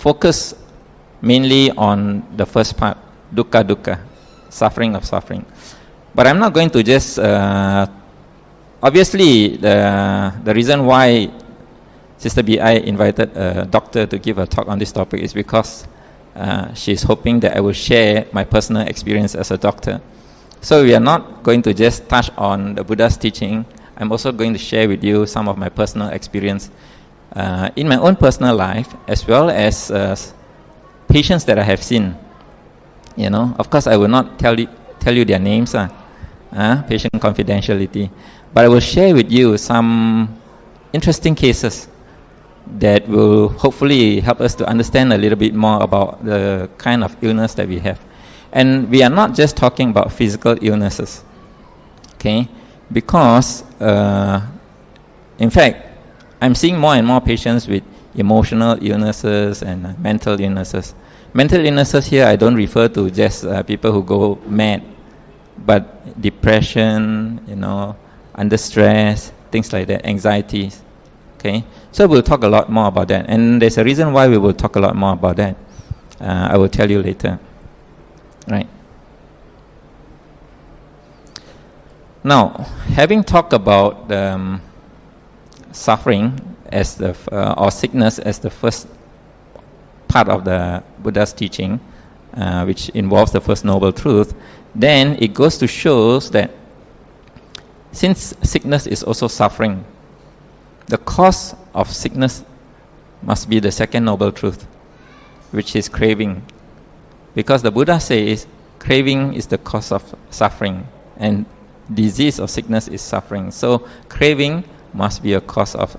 focus mainly on the first part, dukkha, suffering of suffering. But I'm not going to just, obviously the reason why Sister B.I. invited a doctor to give a talk on this topic is because she's hoping that I will share my personal experience as a doctor. So we are not going to just touch on the Buddha's teaching. I'm also going to share with you some of my personal experience in my own personal life, as well as patients that I have seen. You know, of course, I will not tell you their names, patient confidentiality, but I will share with you some interesting cases that will hopefully help us to understand a little bit more about the kind of illness that we have. And we are not just talking about physical illnesses, okay? Because, in fact, I'm seeing more and more patients with emotional illnesses and mental illnesses. Mental illnesses here, I don't refer to just people who go mad, but depression, you know, under stress, things like that, anxieties, okay? So we'll talk a lot more about that. And there's a reason why we will talk a lot more about that. I will tell you later. Right. Now, having talked about suffering as the or sickness as the first part of the Buddha's teaching, which involves the First Noble Truth, then it goes to show that since sickness is also suffering, the cause of sickness must be the Second Noble Truth, which is craving. Because the Buddha says craving is the cause of suffering, and disease of sickness is suffering. So craving must be a cause of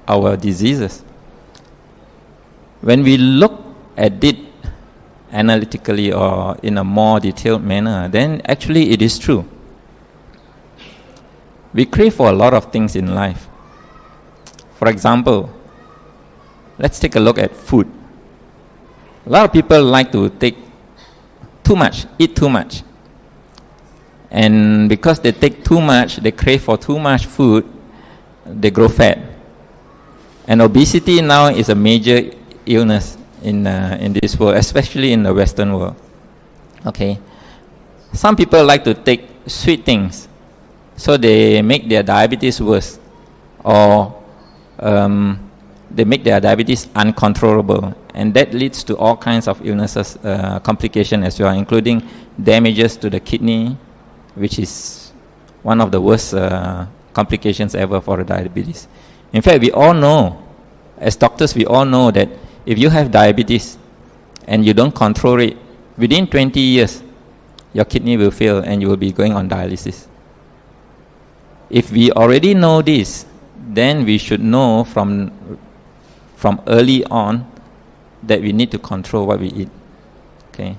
our diseases. When we look at it analytically or in a more detailed manner, then actually it is true. We crave for a lot of things in life. For example, let's take a look at food. A lot of people like to take too much, eat too much. And because they take too much, they crave for too much food, they grow fat. And obesity now is a major illness in this world, especially in the Western world. Okay. Some people like to take sweet things, so they make their diabetes worse, or they make their diabetes uncontrollable, and that leads to all kinds of illnesses, complications as well, including damages to the kidney, which is one of the worst complications ever for the diabetes. In fact, we all know, as doctors, we all know that if you have diabetes and you don't control it, within 20 years, your kidney will fail and you will be going on dialysis. If we already know this, then we should know from early on that we need to control what we eat. Okay.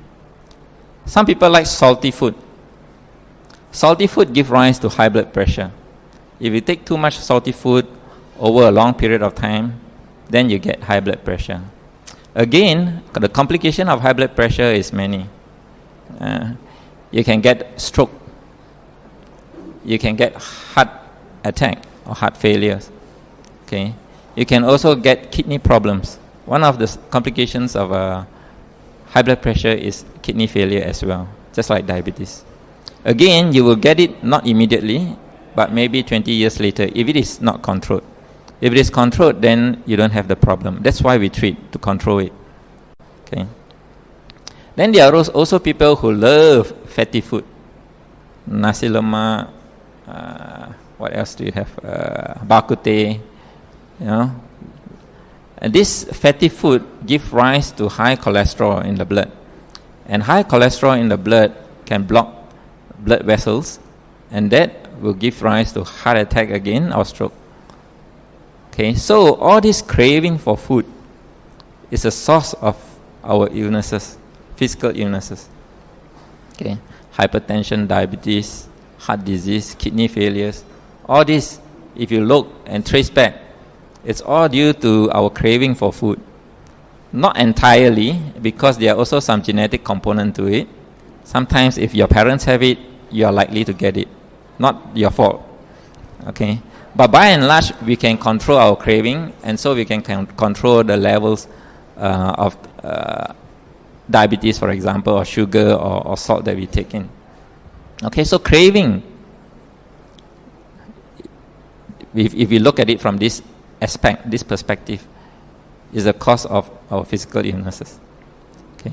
Some people like salty food. Salty food gives rise to high blood pressure. If you take too much salty food over a long period of time, then you get high blood pressure. Again, the complication of high blood pressure is many. You can get stroke. You can get heart attack or heart failures. Okay. You can also get kidney problems. One of the complications of high blood pressure is kidney failure as well, just like diabetes. Again, you will get it not immediately, but maybe 20 years later if it is not controlled. If it is controlled, then you don't have the problem. That's why we treat, to control it. Okay. Then there are also people who love fatty food. Nasi lemak, what else do you have? Bak kut teh, you know. And this fatty food gives rise to high cholesterol in the blood. And high cholesterol in the blood can block blood vessels, and that will give rise to heart attack again or stroke. Okay, so all this craving for food is a source of our illnesses, physical illnesses. Okay, hypertension, diabetes, heart disease, kidney failures, all this, if you look and trace back, it's all due to our craving for food. Not entirely, because there are also some genetic component to it. Sometimes if your parents have it, you are likely to get it. Not your fault. Okay? But by and large, we can control our craving, and so we can control the levels of diabetes, for example, or sugar or salt that we take in. Okay, so craving, if we look at it from this aspect, this perspective, is the cause of our physical illnesses. Okay,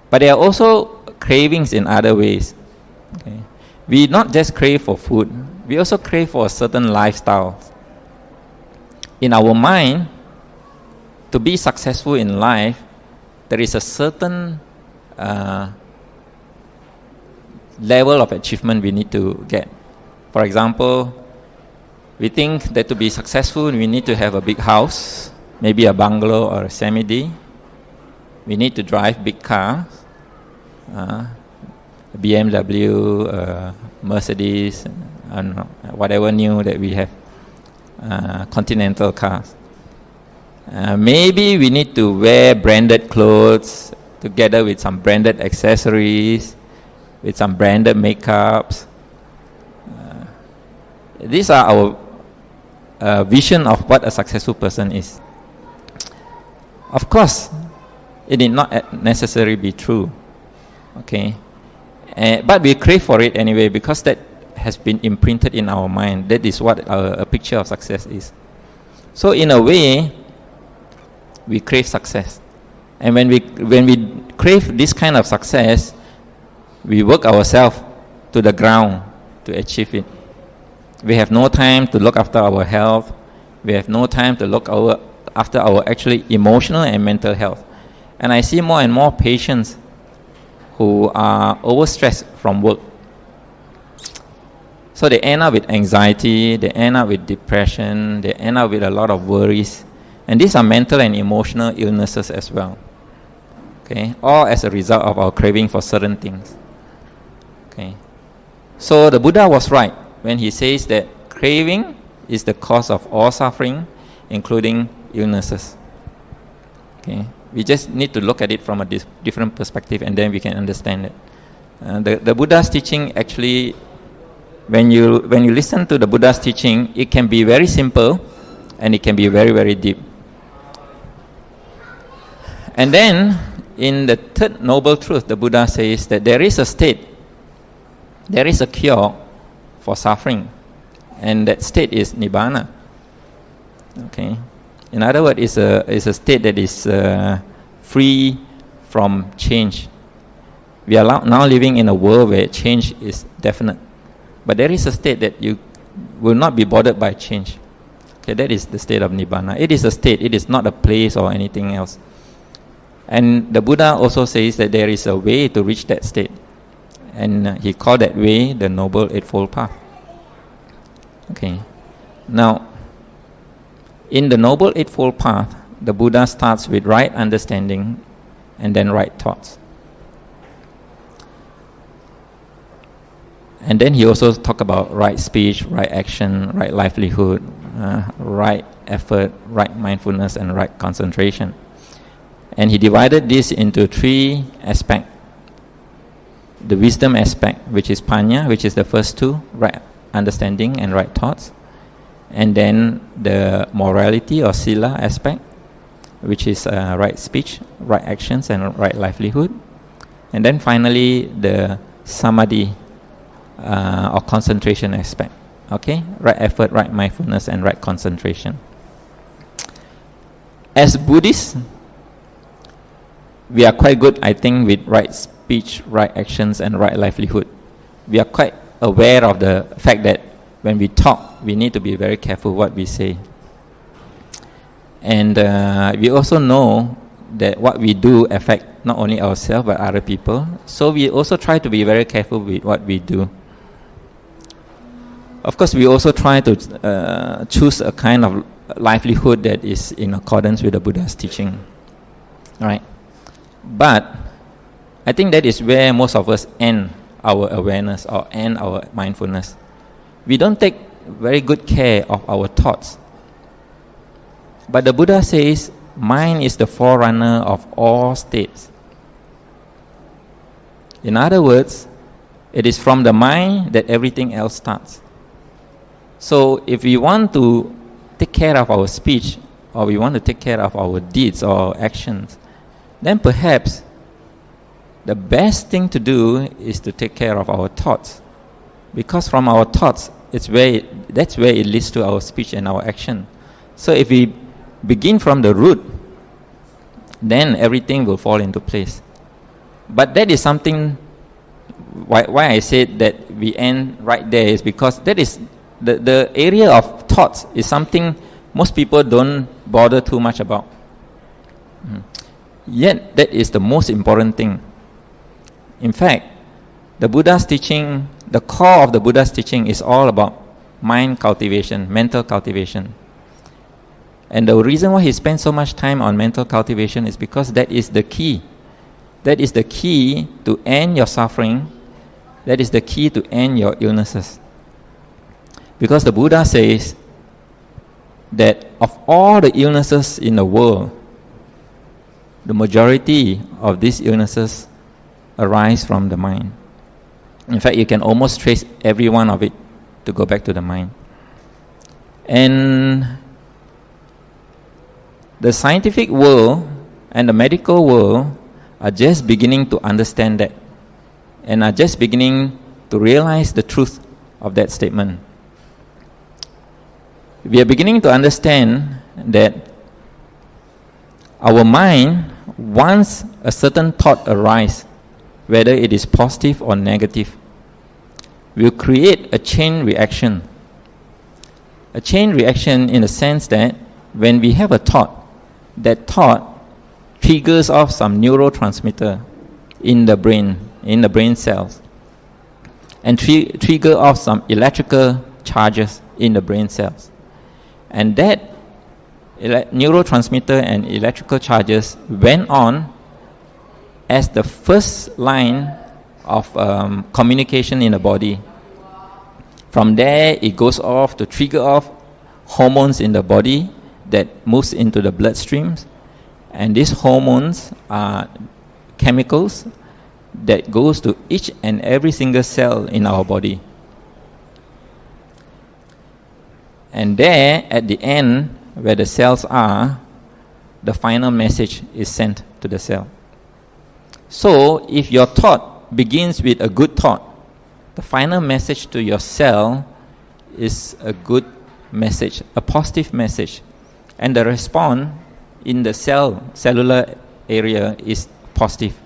but there are also cravings in other ways. Okay, we not just crave for food, we also crave for a certain lifestyle. In our mind, to be successful in life, there is a certain level of achievement we need to get. For example, we think that to be successful, we need to have a big house, maybe a bungalow or a semi-D. We need to drive big cars, BMW, Mercedes, I don't know, whatever new that we have, continental cars. Maybe we need to wear branded clothes together with some branded accessories, with some branded makeups. These are our vision of what a successful person is. Of course, it did not necessarily be true. Okay, but we crave for it anyway because that has been imprinted in our mind. That is what a picture of success is. So in a way, we crave success, and when we crave this kind of success, we work ourselves to the ground to achieve it. We have no time to look after our health. We have no time to look after our actually emotional and mental health. And I see more and more patients who are overstressed from work. So they end up with anxiety, they end up with depression, they end up with a lot of worries. And these are mental and emotional illnesses as well. Okay, all as a result of our craving for certain things. Okay, so the Buddha was right when he says that craving is the cause of all suffering, including illnesses. Okay, we just need to look at it from a different perspective, and then we can understand it. The Buddha's teaching actually, when you listen to the Buddha's teaching, it can be very simple, and it can be very, very deep. And then, in the third noble truth, the Buddha says that there is a state, there is a cure for suffering, and that state is Nibbana. Okay, in other words, it's a state that is free from change. We are now living in a world where change is definite, but there is a state that you will not be bothered by change. Okay, that is the state of Nibbana. It is a state, it is not a place or anything else. And the Buddha also says that there is a way to reach that state, and he called that way the Noble Eightfold Path. Okay, now in the Noble Eightfold Path, the Buddha starts with right understanding and then right thoughts. And then he also talked about right speech, right action, right livelihood, right effort, right mindfulness, and right concentration. And he divided this into three aspects. The wisdom aspect, which is panya, which is the first two, right understanding and right thoughts. And then the morality or sila aspect, which is right speech, right actions, and right livelihood. And then finally the samadhi or concentration aspect. Okay, right effort, right mindfulness, and right concentration. As Buddhists, we are quite good, I think, with right speech, right actions, and right livelihood. We are quite aware of the fact that when we talk, we need to be very careful what we say. And we also know that what we do affect not only ourselves but other people. So we also try to be very careful with what we do. Of course, we also try to choose a kind of livelihood that is in accordance with the Buddha's teaching. Right? But I think that is where most of us end our awareness or end our mindfulness. We don't take very good care of our thoughts. But the Buddha says, mind is the forerunner of all states. In other words, it is from the mind that everything else starts. So if we want to take care of our speech, or we want to take care of our deeds or actions, then perhaps the best thing to do is to take care of our thoughts. Because from our thoughts, that's where it leads to our speech and our action. So if we begin from the root, then everything will fall into place. But that is something, why I said that we end right there is because that is the area of thoughts is something most people don't bother too much about. Yet that is the most important thing. In fact, the Buddha's teaching, the core of the Buddha's teaching is all about mind cultivation, mental cultivation. And the reason why he spends so much time on mental cultivation is because that is the key. That is the key to end your suffering. That is the key to end your illnesses. Because the Buddha says that of all the illnesses in the world, the majority of these illnesses arise from the mind. In fact, you can almost trace every one of it to go back to the mind. And the scientific world and the medical world are just beginning to understand that and are just beginning to realize the truth of that statement. We are beginning to understand that our mind, once a certain thought arises, whether it is positive or negative, will create a chain reaction. A chain reaction in the sense that when we have a thought, that thought triggers off some neurotransmitter in the brain cells, and trigger off some electrical charges in the brain cells. And that neurotransmitter and electrical charges went on as the first line of communication in the body. From there, it goes off to trigger off hormones in the body that moves into the bloodstreams. And these hormones are chemicals that goes to each and every single cell in our body. And there, at the end, where the cells are, the final message is sent to the cell. So, if your thought begins with a good thought, the final message to your cell is a good message, a positive message. And the response in the cellular area is positive.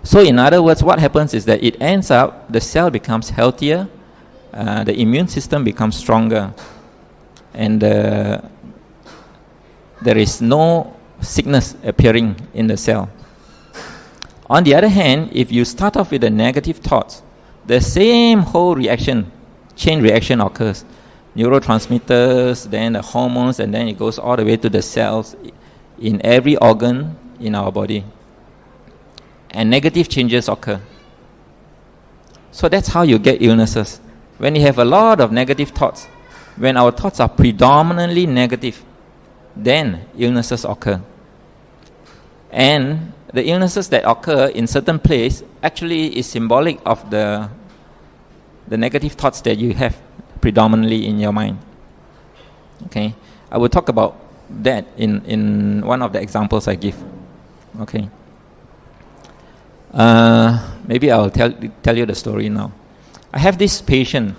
So in other words, what happens is that it ends up, the cell becomes healthier, the immune system becomes stronger, and there is no sickness appearing in the cell. On the other hand, if you start off with the negative thoughts, the same whole chain reaction occurs. Neurotransmitters, then the hormones, and then it goes all the way to the cells in every organ in our body. And negative changes occur. So that's how you get illnesses. When you have a lot of negative thoughts, when our thoughts are predominantly negative, then illnesses occur. And the illnesses that occur in certain place actually is symbolic of the negative thoughts that you have predominantly in your mind. Okay, I will talk about that in one of the examples I give. Okay, maybe I'll tell you the story now. I have this patient.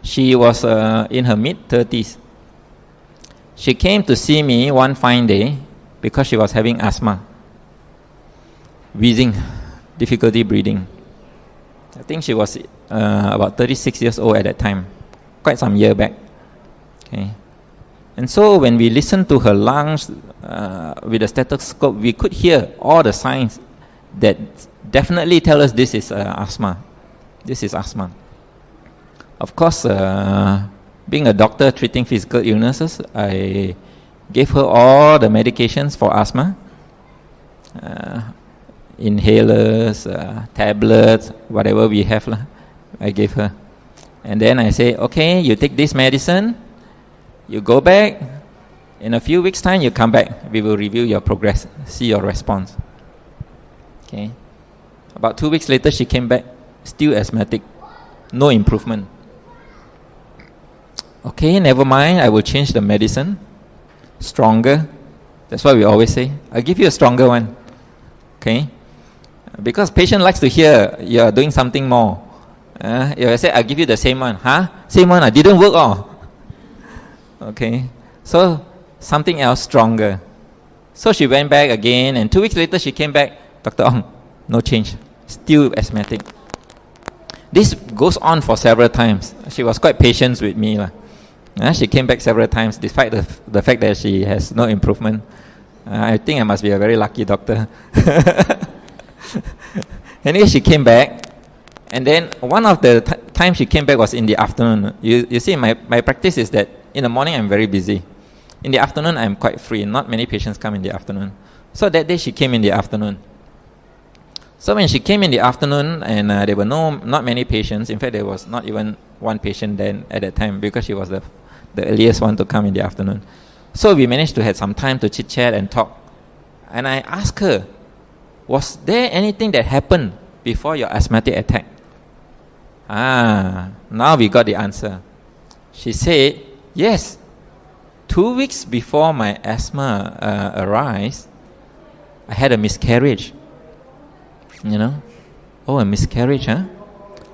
She was in her mid-30s. She came to see me one fine day because she was having asthma, wheezing, difficulty breathing. I think she was about 36 years old at that time, quite some year back. Okay, and so when we listened to her lungs with a stethoscope, we could hear all the signs that definitely tell us this is asthma. This is asthma. Of course, being a doctor treating physical illnesses, I gave her all the medications for asthma. Inhalers, tablets, whatever we have, I gave her. And then I say, okay, you take this medicine, you go back, in a few weeks' time you come back, we will review your progress, see your response. Okay. About 2 weeks later, she came back, still asthmatic, no improvement. Okay, never mind, I will change the medicine. stronger. That's what we always say. I'll give you a stronger one. Okay? Because patient likes to hear you're doing something more. If I say, I'll give you the same one. Huh? Same one, didn't work all. Okay? So, something else stronger. So she went back again, and 2 weeks later she came back. Dr. Ong, no change. Still asthmatic. This goes on for several times. She was quite patient with me. She came back several times despite the fact that she has no improvement. I think I must be a very lucky doctor. Anyway, she came back, and then one of the times she came back was in the afternoon. You see, my practice is that in the morning I'm very busy. In the afternoon I'm quite free. Not many patients come in the afternoon. So that day she came in the afternoon. So when she came in the afternoon, and there were not many patients. In fact, there was not even one patient then at that time, because she was the earliest one to come in the afternoon. So we managed to have some time to chit chat and talk. And I asked her, was there anything that happened before your asthmatic attack? Now we got the answer. She said, yes, 2 weeks before my asthma arose, I had a miscarriage. A miscarriage, huh?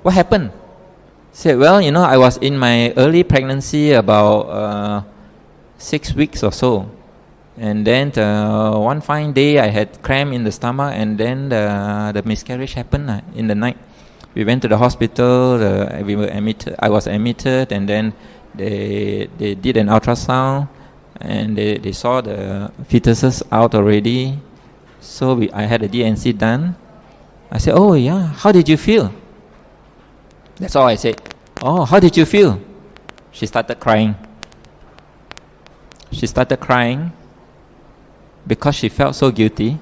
What happened? Said, well, I was in my early pregnancy about 6 weeks or so. And then one fine day I had cramp in the stomach, and then the miscarriage happened in the night. We went to the hospital, we were admitted, I was admitted, and then they did an ultrasound, and they saw the fetuses out already. So I had a DNC done. I said, oh yeah, how did you feel? That's all I said. Oh, how did you feel? She started crying. She started crying because she felt so guilty.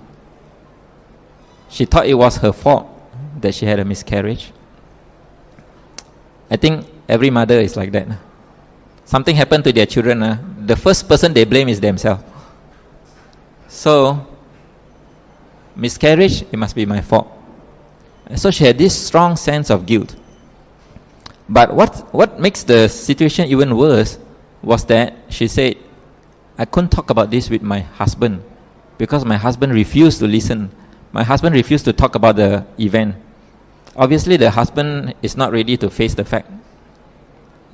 She thought it was her fault that she had a miscarriage. I think every mother is like that. Something happened to their children. The first person they blame is themselves. So, miscarriage, it must be my fault. So she had this strong sense of guilt. But what makes the situation even worse was that she said, I couldn't talk about this with my husband because my husband refused to listen. My husband refused to talk about the event. Obviously, the husband is not ready to face the fact.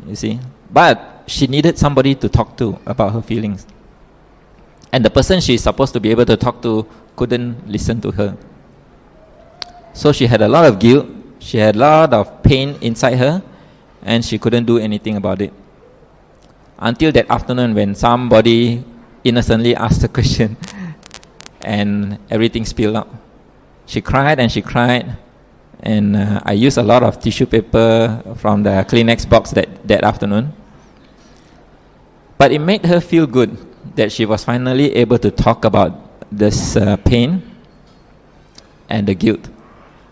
You see? But she needed somebody to talk to about her feelings. And the person she's supposed to be able to talk to couldn't listen to her. So she had a lot of guilt. She had a lot of pain inside her, and she couldn't do anything about it. Until that afternoon when somebody innocently asked a question and everything spilled out. She cried and she cried, and I used a lot of tissue paper from the Kleenex box that afternoon. But it made her feel good that she was finally able to talk about this pain and the guilt.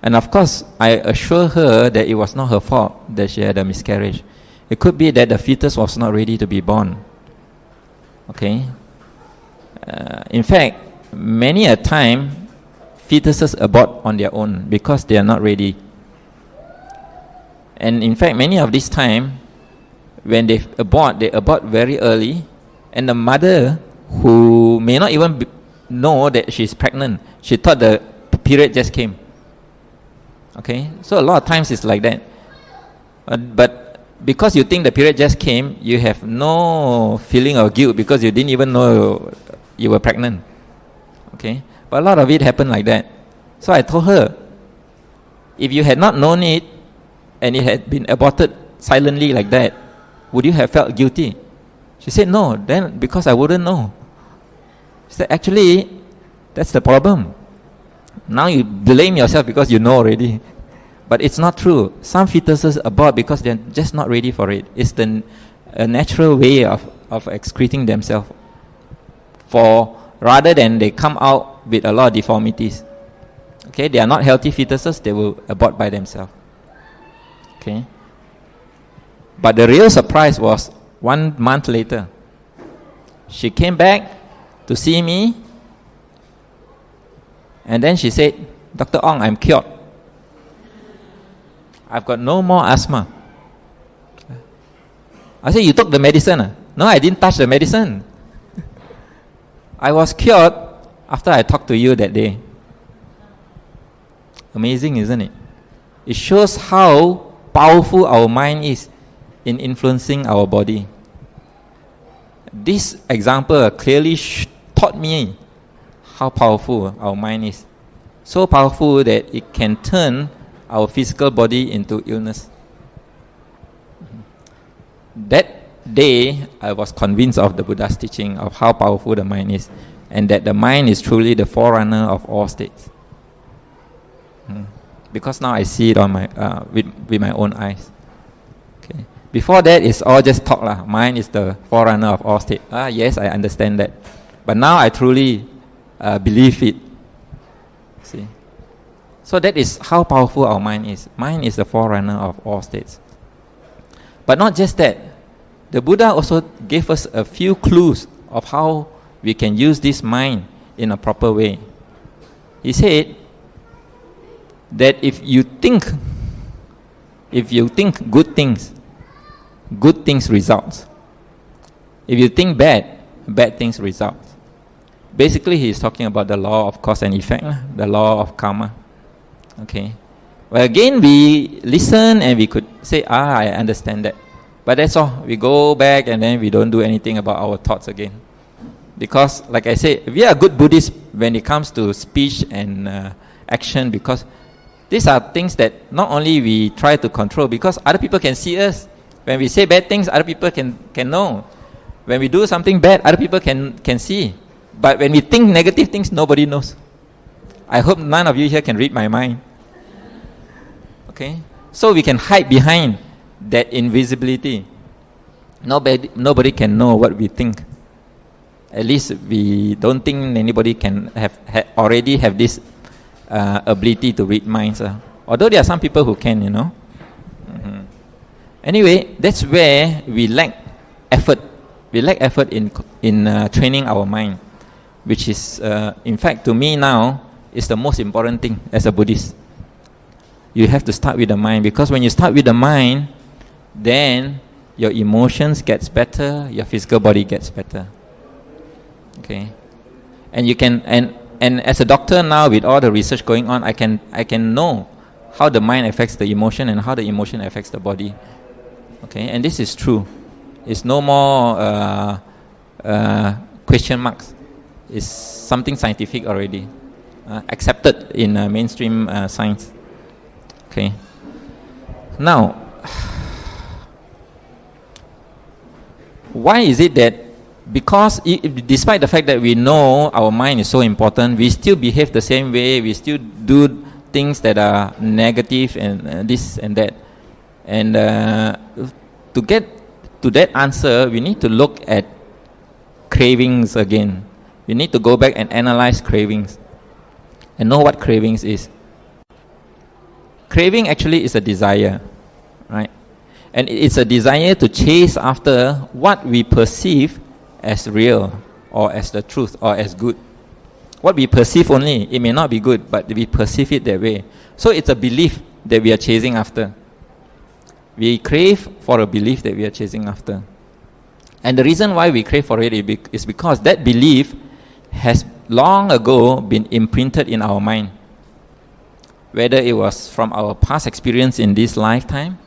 And of course, I assure her that it was not her fault that she had a miscarriage. It could be that the fetus was not ready to be born. Okay? In fact, many a time, fetuses abort on their own because they are not ready. And in fact, many of this time, when they abort very early, and the mother, who may not even know that she's pregnant, she thought the period just came. Okay, so a lot of times it's like that. But because you think the period just came, you have no feeling of guilt because you didn't even know you were pregnant. Okay, but a lot of it happened like that. So I told her, if you had not known it and it had been aborted silently like that, would you have felt guilty? She said, no, then because I wouldn't know. She said, actually, that's the problem. Now you blame yourself because you know already. But it's not true. Some fetuses abort because they're just not ready for it. It's a natural way of excreting themselves. Rather than they come out with a lot of deformities. Okay, they are not healthy fetuses, they will abort by themselves. Okay. But the real surprise was 1 month later. She came back to see me, and then she said, Dr. Ong, I'm cured. I've got no more asthma. I said, you took the medicine? No, I didn't touch the medicine. I was cured after I talked to you that day. Amazing, isn't it? It shows how powerful our mind is in influencing our body. This example clearly taught me how powerful our mind is. So powerful that it can turn our physical body into illness. That day, I was convinced of the Buddha's teaching of how powerful the mind is, and that the mind is truly the forerunner of all states. Because now I see it on my with my own eyes. Okay. Before that, it's all just talk lah. Mind is the forerunner of all states. Yes, I understand that, but now I truly believe it. See, so that is how powerful our mind is. Mind is the forerunner of all states. But not just that. The Buddha also gave us a few clues of how we can use this mind in a proper way. He said that if you think good things results. If you think bad things result. Basically, he is talking about the law of cause and effect, the law of karma. Okay. Well, again, we listen and we could say, I understand that. But that's all. We go back and then we don't do anything about our thoughts again. Because, like I said, we are good Buddhists when it comes to speech and action, because these are things that not only we try to control, because other people can see us. When we say bad things, other people can know. When we do something bad, other people can see. But when we think negative things, nobody knows. I hope none of you here can read my mind. Okay? So we can hide behind that invisibility. Nobody can know what we think. At least we don't think anybody can already have this ability to read minds. Although there are some people who can, Anyway, that's where we lack effort. We lack effort in training our mind, which is, in fact, to me now, is the most important thing as a Buddhist. You have to start with the mind, because when you start with the mind, then your emotions gets better, your physical body gets better. Okay, and you can and as a doctor now, with all the research going on, I can know how the mind affects the emotion and how the emotion affects the body. Okay, and this is true. It's no more question marks. It's something scientific already, accepted in mainstream science. Okay. Now, why is it that because despite the fact that we know our mind is so important, we still behave the same way, we still do things that are negative and this and that. And to get to that answer, we need to look at cravings again. We need to go back and analyze cravings and know what cravings is. Craving actually is a desire, right? And it's a desire to chase after what we perceive as real, or as the truth, or as good. What we perceive only, it may not be good, but we perceive it that way. So it's a belief that we are chasing after. We crave for a belief that we are chasing after. And the reason why we crave for it is because that belief has long ago been imprinted in our mind. Whether it was from our past experience in this lifetime,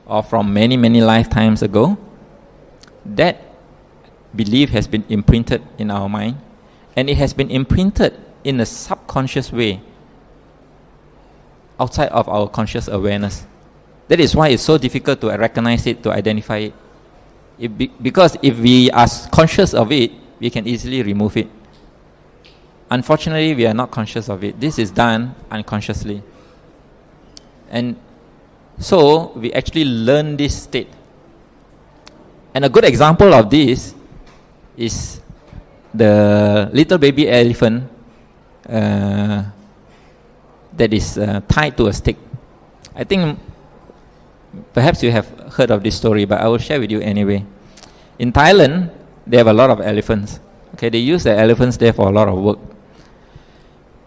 or from many, many lifetimes ago, that belief has been imprinted in our mind, and it has been imprinted in a subconscious way outside of our conscious awareness. That is why it's so difficult to recognize it, to identify it. Because if we are conscious of it, we can easily remove it. Unfortunately, we are not conscious of it. This is done unconsciously. And so we actually learn this state. And a good example of this is the little baby elephant that is tied to a stick. I think perhaps you have heard of this story, but I will share with you anyway. In Thailand, they have a lot of elephants. Okay, they use the elephants there for a lot of work.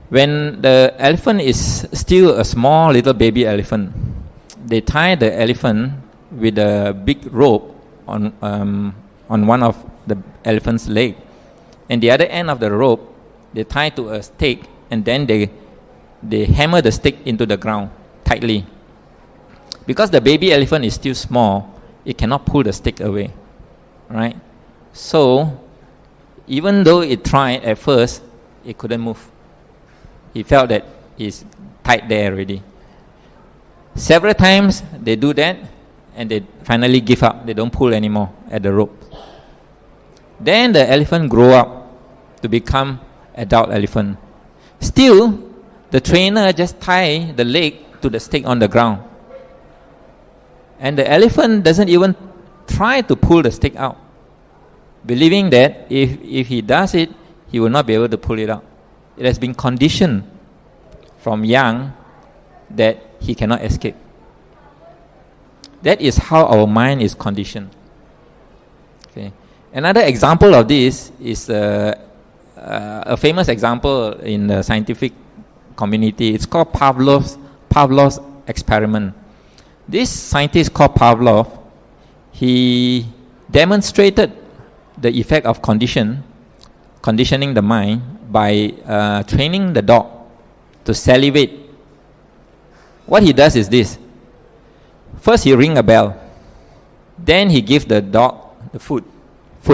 When the elephant is still a small little baby elephant, they tie the elephant with a big rope on one of the elephant's leg, and the other end of the rope, they tie to a stake, and then they hammer the stick into the ground tightly. Because the baby elephant is still small, it cannot pull the stick away, right? So, even though it tried at first, it couldn't move. He felt that it's tight there already. Several times they do that, and they finally give up. They don't pull anymore at the rope. Then the elephant grow up to become adult elephant. Still, the trainer just tie the leg to the stick on the ground. And the elephant doesn't even try to pull the stick out, believing that if he does it, he will not be able to pull it out. It has been conditioned from young that he cannot escape. That is how our mind is conditioned. Okay. Another example of this is a famous example in the scientific community. It's called Pavlov's experiment. This scientist called Pavlov, he demonstrated the effect of conditioning the mind by training the dog to salivate. What he does is this. First he ring a bell. Then he gives the dog the food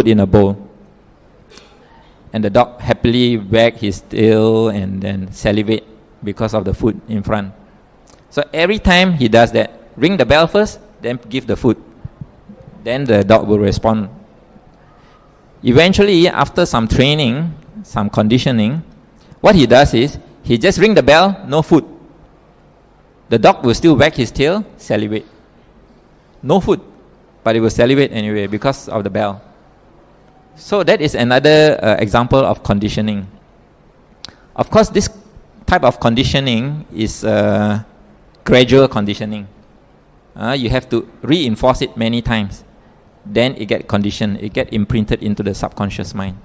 in a bowl. And the dog happily wag his tail and then salivate because of the food in front. So every time he does that, ring the bell first, then give the food. Then the dog will respond. Eventually, after some training, some conditioning, what he does is, he just ring the bell, no food. The dog will still wag his tail, salivate. No food, but it will salivate anyway because of the bell. So that is another example of conditioning. Of course, this type of conditioning is gradual conditioning. You have to reinforce it many times. Then it gets conditioned, it gets imprinted into the subconscious mind.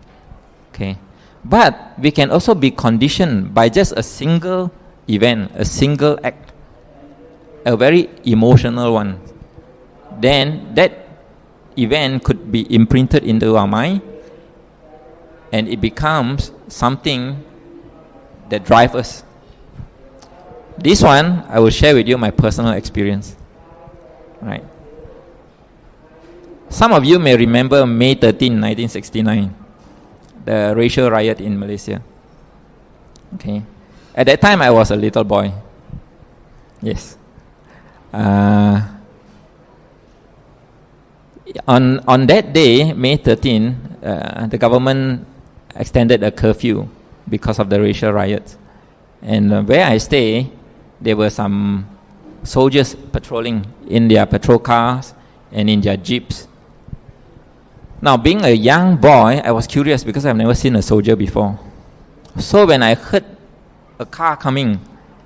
Okay, but we can also be conditioned by just a single event, a single act, a very emotional one. Then that event could be imprinted into our mind, and it becomes something that drives us. This one, I will share with you my personal experience. Right. Some of you may remember May 13, 1969, the racial riot in Malaysia. Okay. At that time, I was a little boy. Yes. On that day, May 13, the government extended a curfew because of the racial riots. And where I stay, there were some soldiers patrolling in their patrol cars and in their jeeps. Now, being a young boy, I was curious because I've never seen a soldier before. So when I heard a car coming,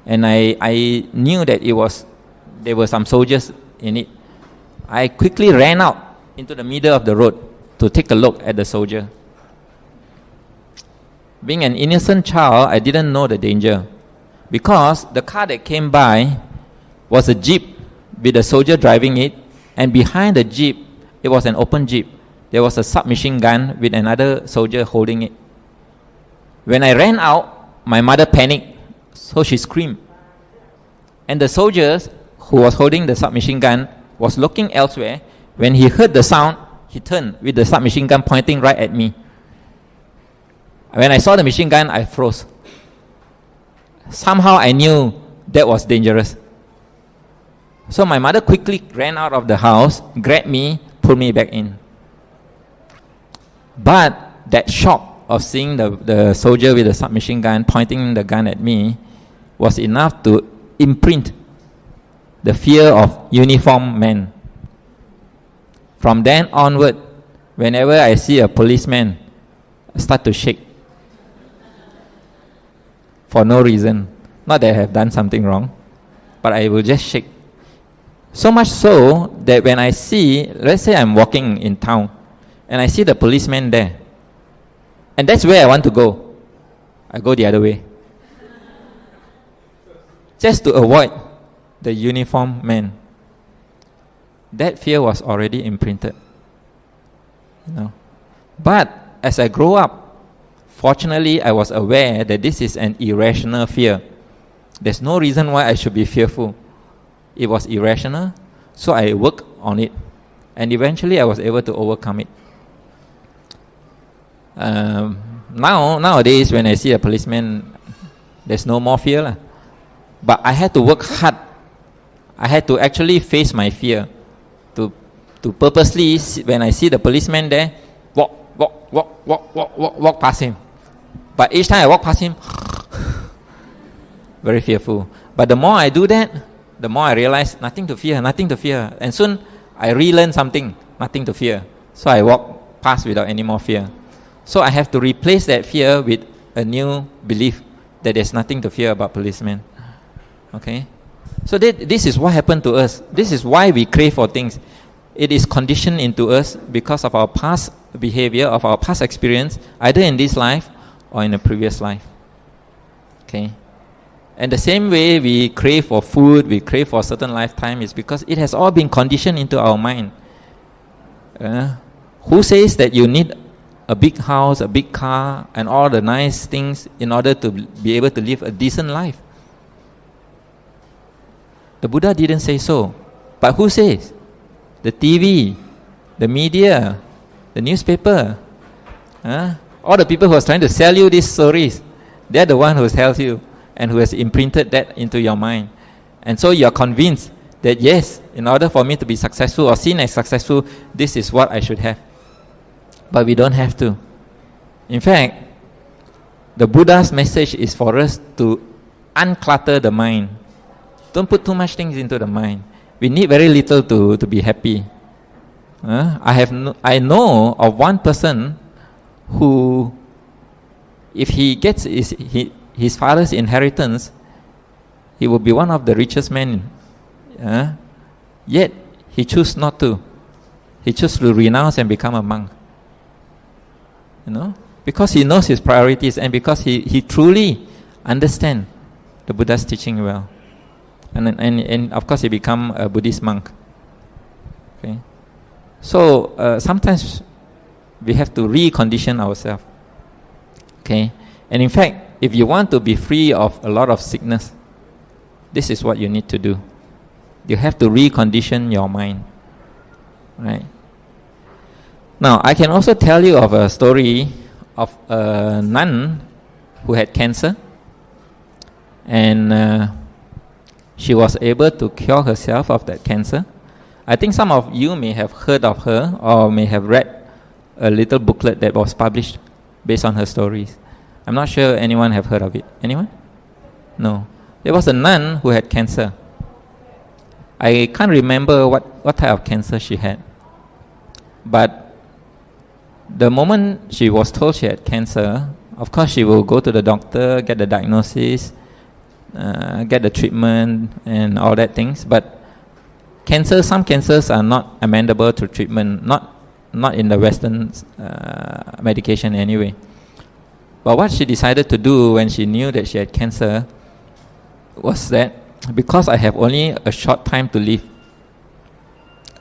and I knew that there were some soldiers in it, I quickly ran out into the middle of the road to take a look at the soldier. Being an innocent child, I didn't know the danger, because the car that came by was a jeep with a soldier driving it, and behind the jeep, it was an open jeep. There was a submachine gun with another soldier holding it. When I ran out, my mother panicked, so she screamed. And the soldier who was holding the submachine gun was looking elsewhere. When he heard the sound, he turned with the submachine gun pointing right at me. When I saw the machine gun, I froze. Somehow I knew that was dangerous. So my mother quickly ran out of the house, grabbed me, pulled me back in. But that shock of seeing the soldier with the submachine gun pointing the gun at me was enough to imprint the fear of uniformed men. From then onward, whenever I see a policeman, I start to shake. For no reason. Not that I have done something wrong, but I will just shake. So much so that when I see, let's say I'm walking in town, and I see the policeman there, and that's where I want to go, I go the other way. Just to avoid the uniformed man. That fear was already imprinted. But as I grow up, Fortunately, I was aware that this is an irrational fear. There's no reason why I should be fearful. It was irrational, so I worked on it. And eventually I was able to overcome it. Nowadays, when I see a policeman, there's no more fear lah. But I had to work hard. I had to actually face my fear. To purposely, when I see the policeman there, walk past him. But each time I walk past him, very fearful. But the more I do that, the more I realize nothing to fear. And soon I relearn something, nothing to fear. So I walk past without any more fear. So I have to replace that fear with a new belief that there's nothing to fear about policemen. Okay? So this is what happened to us. This is why we crave for things. It is conditioned into us because of our past behavior, of our past experience, either in this life or in a previous life. Okay? And the same way we crave for food, we crave for a certain lifetime, is because it has all been conditioned into our mind. Who says that you need a big house, a big car, and all the nice things in order to be able to live a decent life? The Buddha didn't say so. But who says? The TV, the media, the newspaper, all the people who are trying to sell you these stories, they're the one who tells you and who has imprinted that into your mind. And so you're convinced that yes, in order for me to be successful or seen as successful, this is what I should have. But we don't have to. In fact, the Buddha's message is for us to unclutter the mind. Don't put too much things into the mind. We need very little to be happy. I know of one person who, if he gets his father's inheritance, he will be one of the richest men. Yet he chose not to. He chose to renounce and become a monk. Because he knows his priorities and because he truly understands the Buddha's teaching well. And of course he become a Buddhist monk. Okay, so sometimes we have to recondition ourselves. Okay, and in fact, if you want to be free of a lot of sickness, this is what you need to do. You have to recondition your mind. Right. Now, I can also tell you of a story of a nun who had cancer, and she was able to cure herself of that cancer. I think some of you may have heard of her or may have read a little booklet that was published based on her stories. I'm not sure anyone have heard of it. Anyone? No. There was a nun who had cancer. I can't remember what type of cancer she had. But the moment she was told she had cancer, of course she will go to the doctor, get the diagnosis, get the treatment and all that things. But some cancers are not amenable to treatment, not in the Western medication anyway. But what she decided to do when she knew that she had cancer was that, because I have only a short time to live,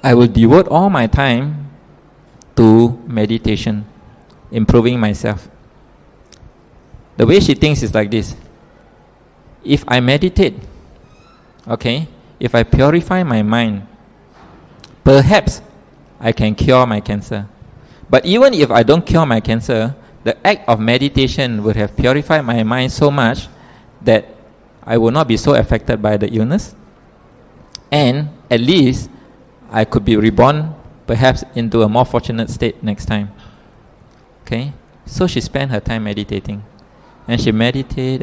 I will devote all my time to meditation, improving myself. The way she thinks is like this: if I meditate, if I purify my mind, perhaps I can cure my cancer. But even if I don't cure my cancer, the act of meditation would have purified my mind so much that I will not be so affected by the illness, and at least I could be reborn perhaps into a more fortunate state next time. Okay, so she spent her time meditating, and she meditate,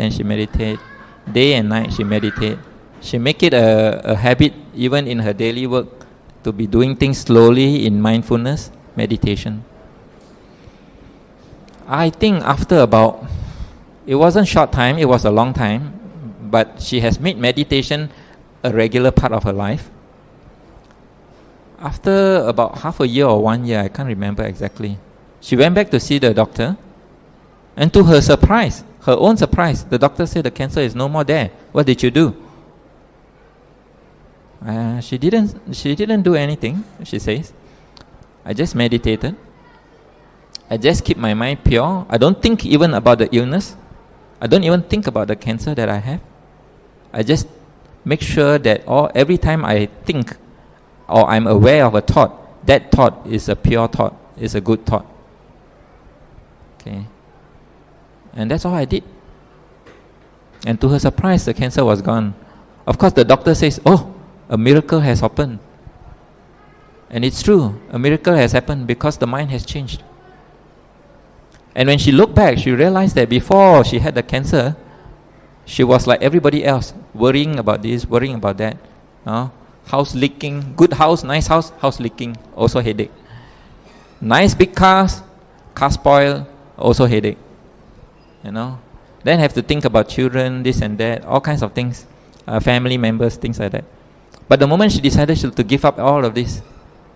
day and night she meditate. She make it a habit even in her daily work to be doing things slowly in mindfulness, meditation. I think after about, it wasn't short time, it was a long time, but she has made meditation a regular part of her life. After about half a year or 1 year, I can't remember exactly, she went back to see the doctor, and to her surprise, her own surprise, the doctor said the cancer is no more there. What did you do? She didn't do anything, she says. I just meditated. I just keep my mind pure. I don't think even about the illness. I don't even think about the cancer that I have. I just make sure that every time I think or I'm aware of a thought, that thought is a pure thought, is a good thought. Okay. And that's all I did. And to her surprise, the cancer was gone. Of course, the doctor says, a miracle has happened. And it's true, a miracle has happened because the mind has changed. And when she looked back, she realized that before she had the cancer, she was like everybody else, worrying about this, worrying about that. House leaking, good house, nice house leaking, also headache. Nice big cars, car spoil, also headache. Then have to think about children, this and that, all kinds of things, family members, things like that. But the moment she decided to give up all of this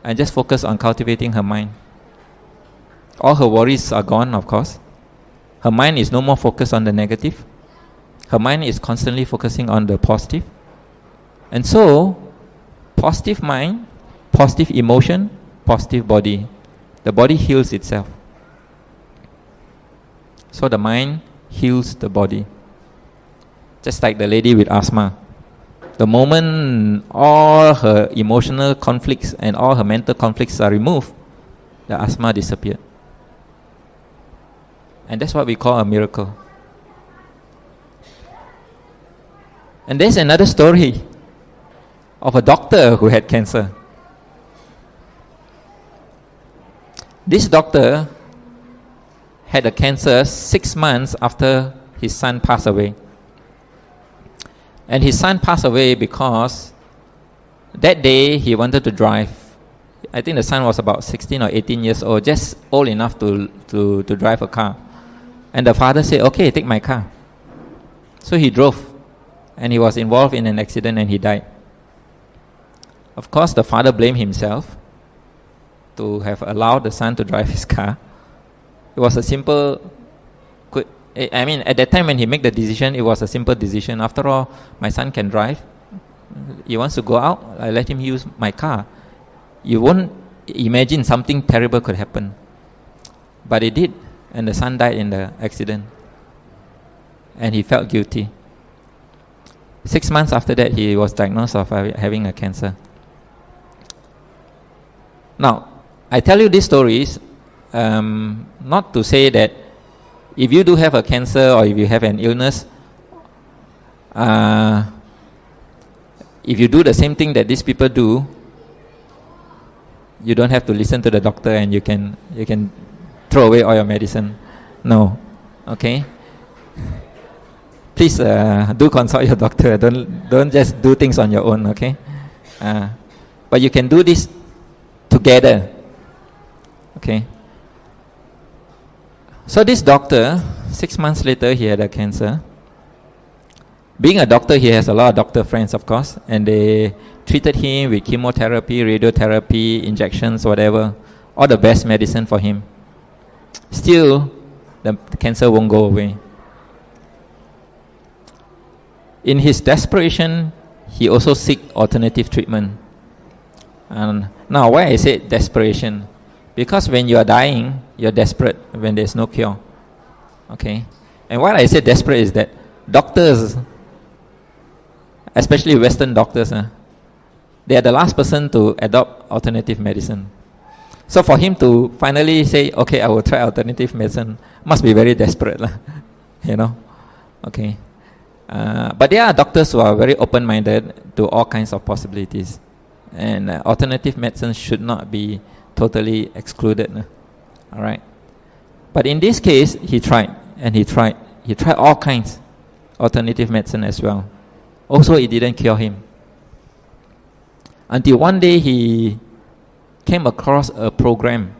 and just focus on cultivating her mind, all her worries are gone, of course. Her mind is no more focused on the negative. Her mind is constantly focusing on the positive. And so, positive mind, positive emotion, positive body. The body heals itself. So the mind heals the body. Just like the lady with asthma. The moment all her emotional conflicts and all her mental conflicts are removed, the asthma disappeared. And that's what we call a miracle. And there's another story of a doctor who had cancer. This doctor had a cancer 6 months after his son passed away. And his son passed away because that day he wanted to drive. I think the son was about 16 or 18 years old, just old enough to drive a car. And the father said, okay, take my car. So he drove. And he was involved in an accident and he died. Of course, the father blamed himself to have allowed the son to drive his car. It was a simple, at that time when he made the decision, it was a simple decision. After all, my son can drive. He wants to go out, I let him use my car. You won't imagine something terrible could happen. But it did, and the son died in the accident. And he felt guilty. 6 months after that, he was diagnosed of having a cancer. Now, I tell you these stories not to say that if you do have a cancer or if you have an illness, if you do the same thing that these people do, you don't have to listen to the doctor and you can throw away all your medicine. No, okay. Please do consult your doctor. Don't just do things on your own, okay? But you can do this together, okay? So this doctor, 6 months later, he had a cancer. Being a doctor, he has a lot of doctor friends, of course, and they treated him with chemotherapy, radiotherapy, injections, whatever, all the best medicine for him. Still, the cancer won't go away. In his desperation, he also seek alternative treatment. And now, why I say desperation? Because when you are dying, you're desperate when there's no cure. Okay? And why I say desperate is that doctors, especially Western doctors, they are the last person to adopt alternative medicine. So for him to finally say, okay, I will try alternative medicine, must be very desperate. Okay? But there are doctors who are very open-minded to all kinds of possibilities. And alternative medicine should not be totally excluded. All right. But in this case, he tried all kinds alternative medicine as well. Also, it didn't cure him. Until one day he came across a program.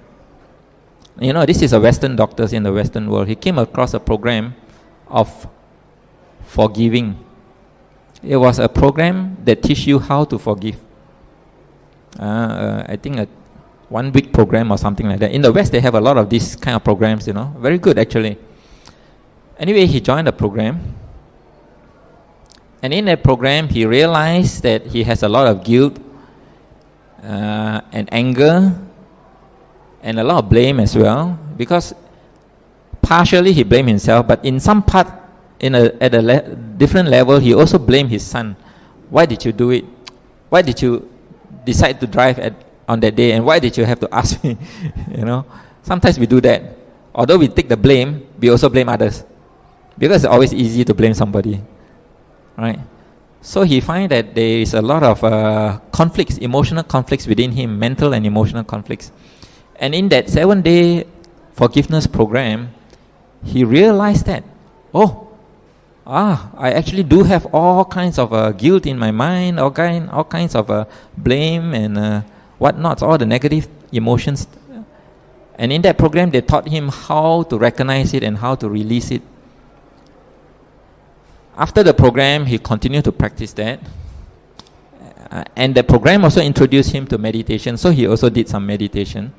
This is a Western doctors in the Western world. He came across a program of forgiving. It was a program that teach you how to forgive. I think a 1 week program or something like that. In the West, they have a lot of these kind of programs, very good actually. Anyway, he joined the program. And in that program, he realized that he has a lot of guilt and anger and a lot of blame as well, because partially he blamed himself, but in some part, at a different level, he also blamed his son. Why did you do it? Why did you decide to drive on that day? And why did you have to ask me? Sometimes we do that. Although we take the blame, we also blame others, because it's always easy to blame somebody, right? So he finds that there is a lot of conflicts, emotional conflicts within him, mental and emotional conflicts. And in that 7-day forgiveness program, he realized that, I actually do have all kinds of guilt in my mind, all kinds of blame and whatnot, all the negative emotions. And in that program, they taught him how to recognize it and how to release it. After the program, he continued to practice that. And the program also introduced him to meditation, so he also did some meditation.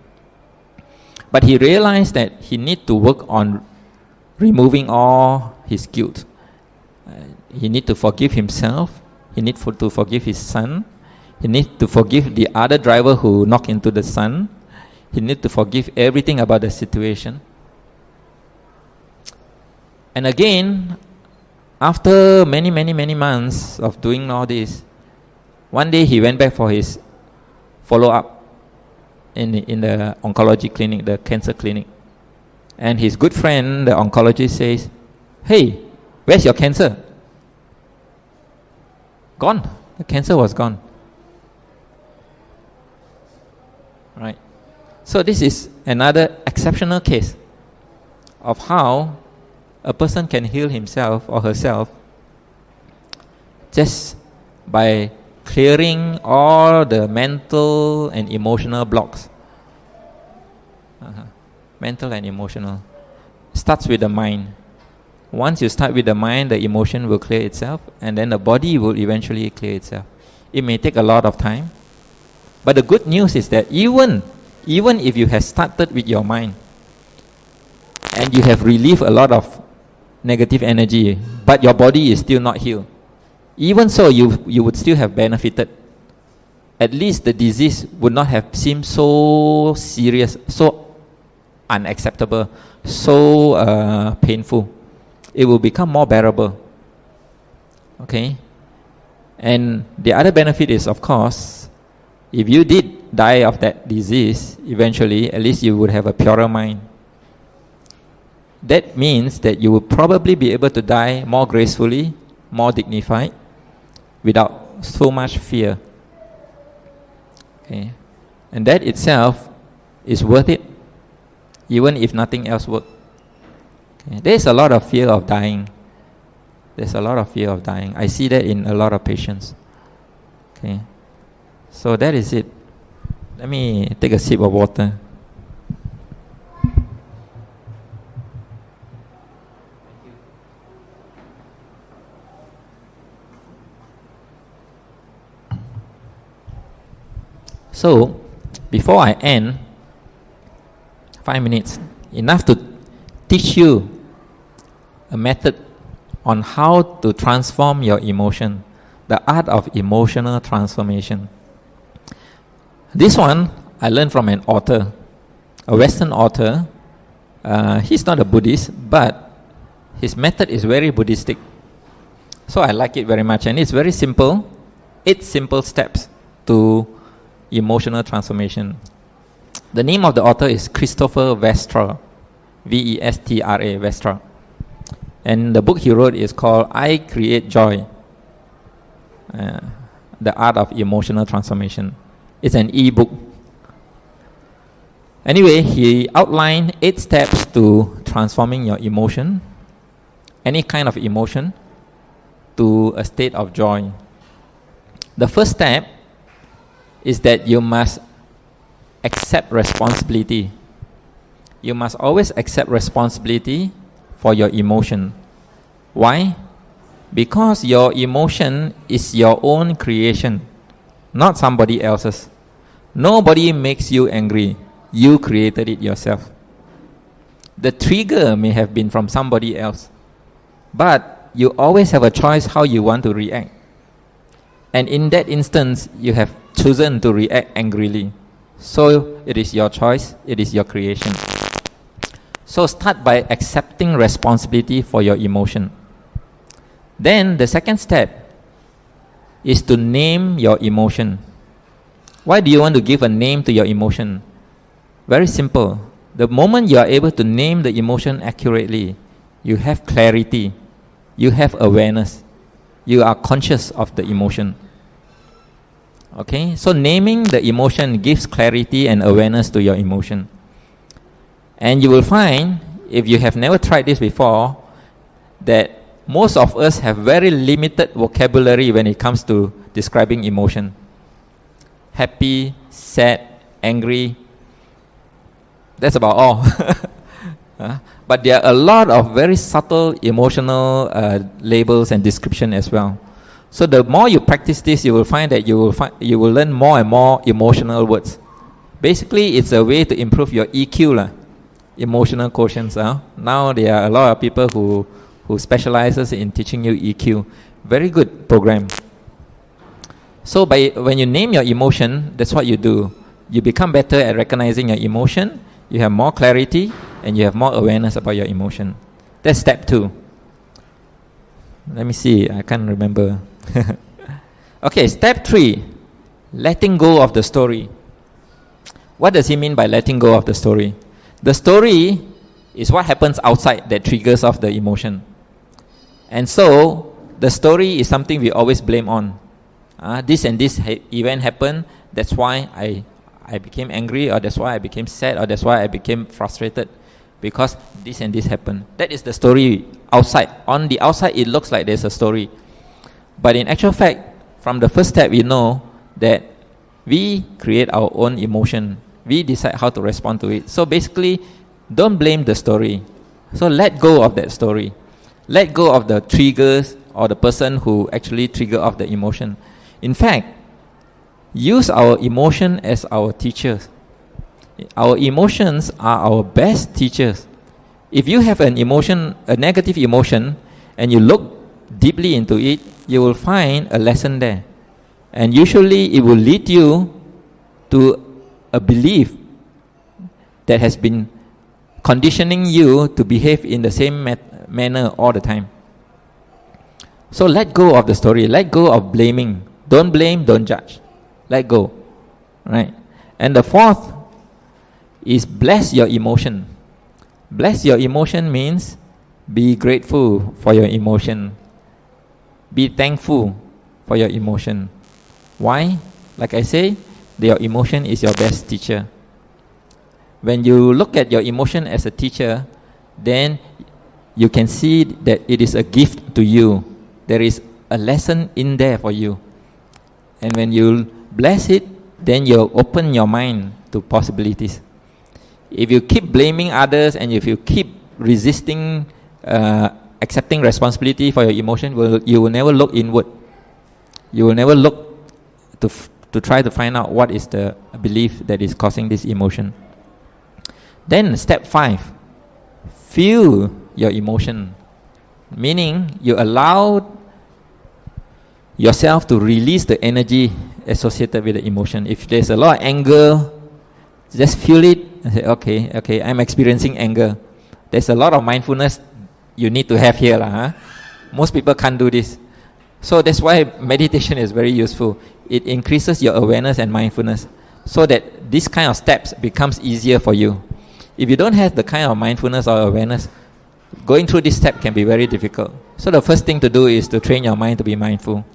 But he realized that he needed to work on removing all his guilt. He needs to forgive himself. He needs to forgive his son. He needs to forgive the other driver who knocked into the son. He needs to forgive everything about the situation. And again, after many months of doing all this, one day he went back for his follow-up in the oncology clinic, the cancer clinic. And his good friend, the oncologist, says, "Hey, where's your cancer?" Gone. The cancer was gone. Right. So this is another exceptional case of how a person can heal himself or herself just by clearing all the mental and emotional blocks. Mental and emotional. Starts with the mind. Once you start with the mind, the emotion will clear itself, and then the body will eventually clear itself. It may take a lot of time, but the good news is that even if you have started with your mind and you have relieved a lot of negative energy, but your body is still not healed, even so you would still have benefited. At least the disease would not have seemed so serious, so unacceptable, so painful. It will become more bearable. Okay? And the other benefit is, of course, if you did die of that disease, eventually, at least you would have a purer mind. That means that you will probably be able to die more gracefully, more dignified, without so much fear. Okay? And that itself is worth it, even if nothing else works. Okay? There's a lot of fear of dying. There's a lot of fear of dying. I see that in a lot of patients. Okay? So that is it. Let me take a sip of water. So, before I end, 5 minutes, enough to teach you a method on how to transform your emotion, the art of emotional transformation. This one I learned from an author, a Western author. He's not a Buddhist, but his method is very Buddhistic. So I like it very much, and it's very simple. 8 simple steps to emotional transformation. The name of the author is Christopher Vestra, Vestra, Vestra. And the book he wrote is called I Create Joy, the art of emotional transformation. It's an e-book. Anyway, he outlined 8 steps to transforming your emotion, any kind of emotion, to a state of joy. The first step is that you must accept responsibility. You must always accept responsibility for your emotion. Why? Because your emotion is your own creation, not somebody else's. Nobody makes you angry. You created it yourself. The trigger may have been from somebody else, but you always have a choice how you want to react. And in that instance, you have chosen to react angrily. So it is your choice, it is your creation. So start by accepting responsibility for your emotion. Then the second step is to name your emotion. Why do you want to give a name to your emotion? Very simple. The moment you are able to name the emotion accurately, you have clarity, you have awareness, you are conscious of the emotion. Okay, so naming the emotion gives clarity and awareness to your emotion. And you will find, if you have never tried this before, that most of us have very limited vocabulary when it comes to describing emotion. Happy, sad, angry, that's about all. But there are a lot of very subtle emotional labels and description as well. So the more you practice this, you will find that you will learn more and more emotional words. Basically, it's a way to improve your EQ, emotional quotients. Now there are a lot of people who specializes in teaching you EQ. Very good program. So when you name your emotion, that's what you do. You become better at recognizing your emotion. You have more clarity and you have more awareness about your emotion. That's step 2. Let me see, I can't remember. Okay, step 3, letting go of the story. What does he mean by letting go of the story? The story is what happens outside that triggers off the emotion. And so, the story is something we always blame on. This and this event happened, that's why I became angry, or that's why I became sad, or that's why I became frustrated, because this and this happened. That is the story outside. On the outside, it looks like there's a story. But in actual fact, from the first step, we know that we create our own emotion. We decide how to respond to it. So basically, don't blame the story. So let go of that story. Let go of the triggers or the person who actually triggered off the emotion. In fact, use our emotion as our teachers. Our emotions are our best teachers. If you have an emotion, a negative emotion, and you look deeply into it, you will find a lesson there. And usually it will lead you to a belief that has been conditioning you to behave in the same manner all the time. So let go of the story. Let go of blaming. Don't blame, don't judge. Let go. Right? And the fourth is bless your emotion. Bless your emotion means be grateful for your emotion. Be thankful for your emotion. Why? Like I say, your emotion is your best teacher. When you look at your emotion as a teacher, then you can see that it is a gift to you. There is a lesson in there for you. And when you bless it, then you open your mind to possibilities. If you keep blaming others and if you keep resisting accepting responsibility for your emotion, you will never look inward. You will never look to try to find out what is the belief that is causing this emotion. Then step 5, feel your emotion. Meaning you allow yourself to release the energy associated with the emotion. If there's a lot of anger, just feel it and say, okay, I'm experiencing anger. There's a lot of mindfulness you need to have here. Most people can't do this. So that's why meditation is very useful. It increases your awareness and mindfulness so that this kind of steps becomes easier for you. If you don't have the kind of mindfulness or awareness, going through this step can be very difficult. So the first thing to do is to train your mind to be mindful.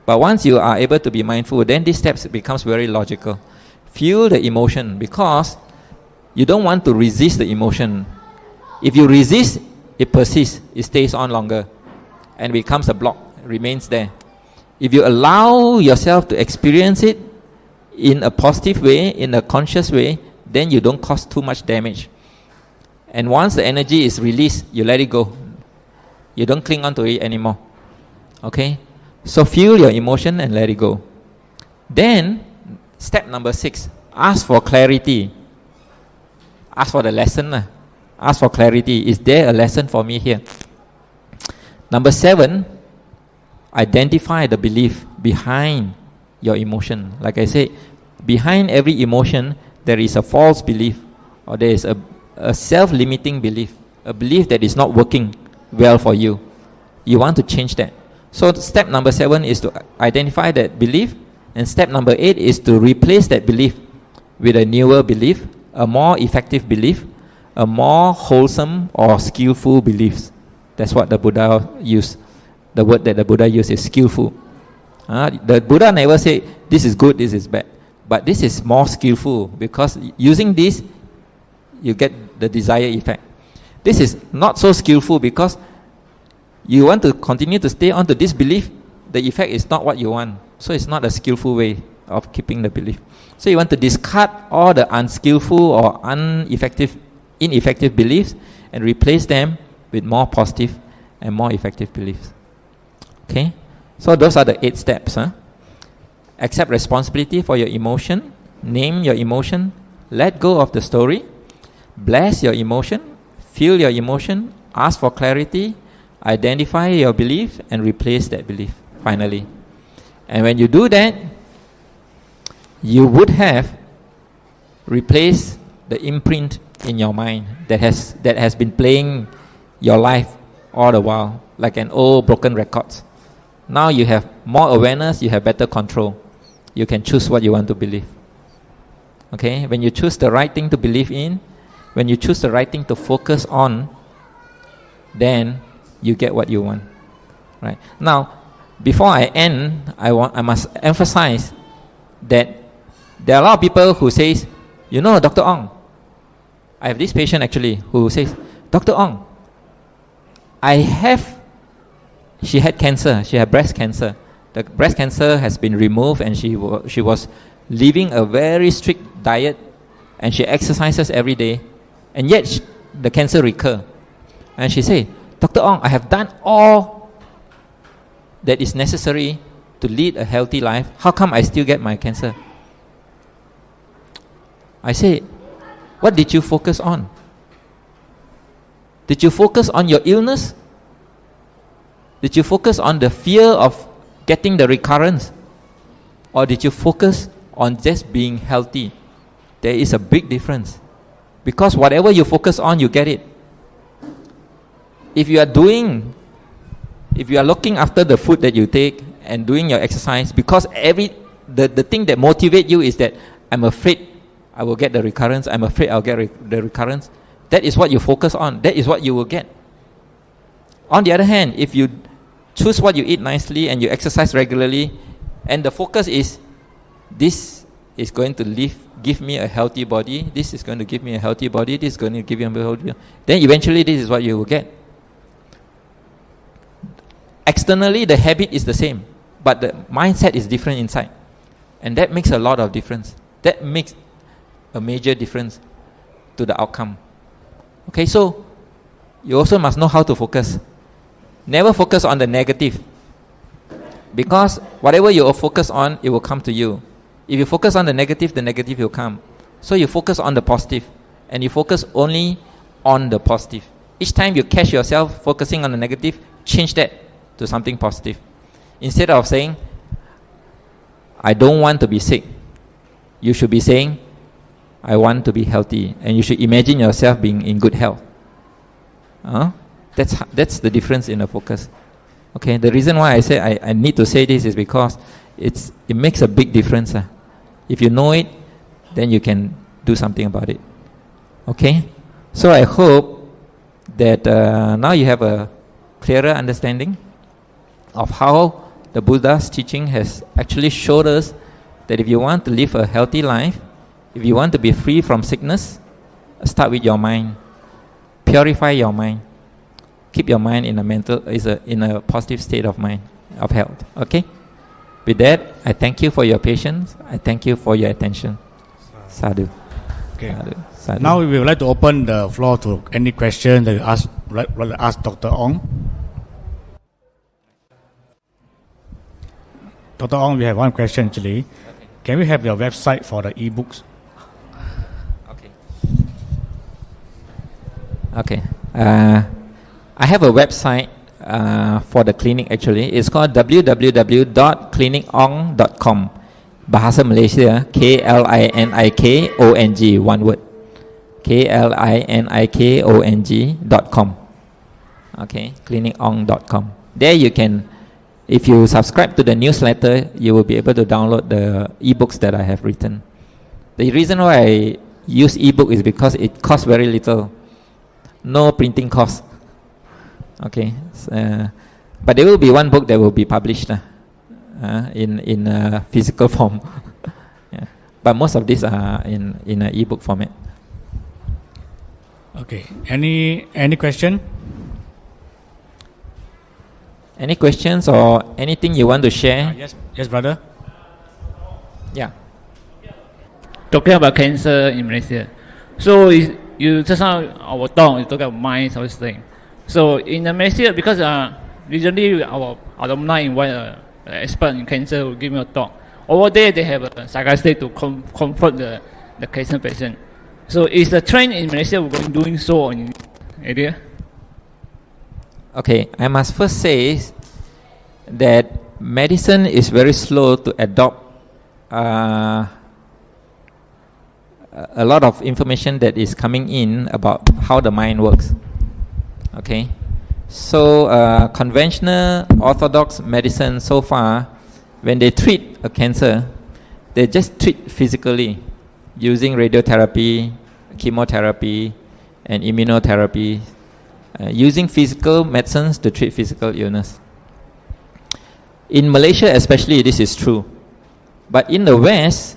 But once you are able to be mindful, then these steps becomes very logical. Feel the emotion because you don't want to resist the emotion. If you resist, it persists, it stays on longer and becomes a block, remains there. If you allow yourself to experience it in a positive way, in a conscious way, then you don't cause too much damage. And once the energy is released, you let it go. You don't cling on to it anymore. Okay? So feel your emotion and let it go. Then, step number 6, ask for clarity. Ask for the lesson. Ask for clarity. Is there a lesson for me here? Number 7, identify the belief behind your emotion. Like I said, behind every emotion, there is a false belief or there is a a self-limiting belief, a belief that is not working well for you. You want to change that. So step number 7 is to identify that belief, and step number 8 is to replace that belief with a newer belief, a more effective belief, a more wholesome or skillful beliefs. That's what the Buddha used. The word that the Buddha used is skillful. The Buddha never said this is good, this is bad. But this is more skillful, because using this, you get the desired effect. This is not so skillful because you want to continue to stay on to this belief. The effect is not what you want. So it's not a skillful way of keeping the belief. So you want to discard all the unskillful or ineffective beliefs and replace them with more positive and more effective beliefs. Okay? So those are the 8 steps. Accept responsibility for your emotion. Name your emotion. Let go of the story. Bless your emotion. Feel your emotion. Ask for clarity. Identify your belief and replace that belief, finally. And when you do that, you would have replaced the imprint in your mind that has been playing your life all the while, like an old broken record. Now you have more awareness, you have better control. You can choose what you want to believe. Okay? When you choose the right thing to believe in, when you choose the right thing to focus on, then you get what you want. Right? Now, before I end, I must emphasize that there are a lot of people who says, you know, Dr. Ong, I have this patient actually who says, Dr. Ong, she had cancer, she had breast cancer. The breast cancer has been removed, and she was living a very strict diet, and she exercises every day, and yet the cancer recur. And she say, Dr. Ong, I have done all that is necessary to lead a healthy life. How come I still get my cancer? I say, what did you focus on? Did you focus on your illness? Did you focus on the fear of getting the recurrence? Or did you focus on just being healthy? There is a big difference. Because whatever you focus on, you get it. If you are looking after the food that you take and doing your exercise, because the thing that motivates you is that I'm afraid I will get the recurrence, I'm afraid I'll get the recurrence, that is what you focus on, that is what you will get. On the other hand, if you choose what you eat nicely and you exercise regularly, and the focus is, this is going to give me a healthy body, this is going to give me a healthy body, this is going to give you a healthy body, then eventually this is what you will get. Externally, the habit is the same, but the mindset is different inside. And that makes a lot of difference. That makes a major difference to the outcome. Okay, so you also must know how to focus. Never focus on the negative, because whatever you focus on, it will come to you. If you focus on the negative will come. So you focus on the positive, and you focus only on the positive. Each time you catch yourself focusing on the negative, change that to something positive. Instead of saying, I don't want to be sick, you should be saying, I want to be healthy. And you should imagine yourself being in good health. That's the difference in the focus. Okay, the reason why I say I need to say this is because it makes a big difference. If you know it, then you can do something about it. Okay, so I hope that now you have a clearer understanding of how the Buddha's teaching has actually showed us that if you want to live a healthy life, if you want to be free from sickness, start with your mind. Purify your mind. Keep your mind in a positive state of mind, of health. Okay? With that, I thank you for your patience. I thank you for your attention. Sadhu. Okay. Sadhu. Sadhu. Now we would like to open the floor to any question that you ask Dr. Ong. Dr. Ong, we have one question actually. Okay. Can we have your website for the e-books? Okay. I have a website for the clinic actually. It's called www.clinicong.com. Bahasa Malaysia, KLINIKONG, one word. KLINIKONG.com. Okay, clinicong.com. There you can, if you subscribe to the newsletter, you will be able to download the ebooks that I have written. The reason why I use ebook is because it costs very little, no printing cost. Okay, but there will be one book that will be published in physical form. Yeah. But most of these are in an ebook format. Okay. Any question? Any questions or anything you want to share? Yes, brother. Yeah. Talking about cancer in Malaysia. So you just now our talk you talk about mind, all this thing. So in Malaysia, because usually our alumni invite an expert in cancer who give me a talk. Over there they have a psychiatrist to comfort the cancer patient. So is the trend in Malaysia doing so in area? Okay, I must first say that medicine is very slow to adopt a lot of information that is coming in about how the mind works. Okay, so conventional orthodox medicine so far, when they treat a cancer, they just treat physically using radiotherapy, chemotherapy, and immunotherapy. Using physical medicines to treat physical illness. In Malaysia especially, this is true. But in the West,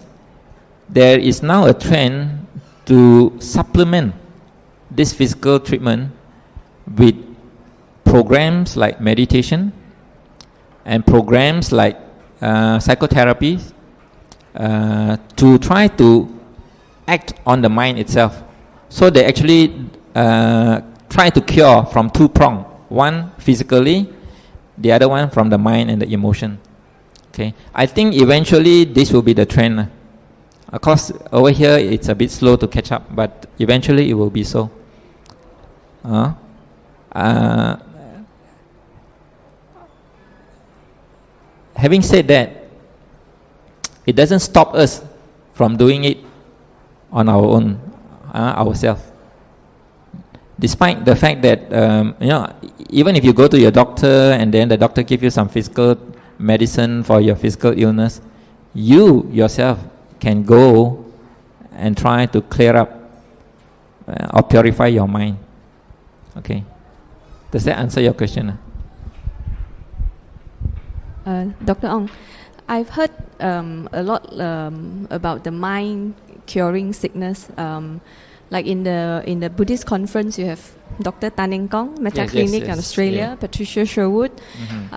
there is now a trend to supplement this physical treatment with programs like meditation and programs like psychotherapy to try to act on the mind itself. So they actually try to cure from two prongs. One physically, the other one from the mind and the emotion. Okay, I think eventually this will be the trend. Of course, over here it's a bit slow to catch up, but eventually it will be so. Having said that, it doesn't stop us from doing it on our own, ourselves. Despite the fact that even if you go to your doctor and then the doctor gives you some physical medicine for your physical illness, you yourself can go and try to clear up or purify your mind. Okay, does that answer your question? Dr. Ong, I've heard a lot about the mind curing sickness. Like in the Buddhist conference, you have Dr. Tan Kong, Metta Clinic in Australia, yeah. Patricia Sherwood. Mm-hmm.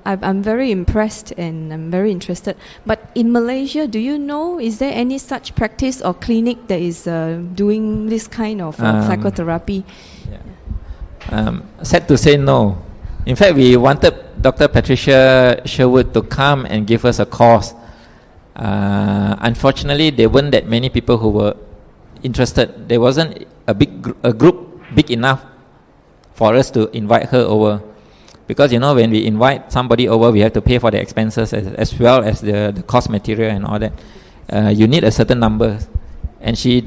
I'm very impressed and I'm very interested. But in Malaysia, do you know, is there any such practice or clinic that is doing this kind of psychotherapy? Yeah. Sad to say no. In fact, we wanted Dr. Patricia Sherwood to come and give us a course. Unfortunately, there weren't that many people who were interested. There wasn't a group big enough for us to invite her over, because when we invite somebody over, we have to pay for the expenses as well as the cost material and all that. You need a certain number, and she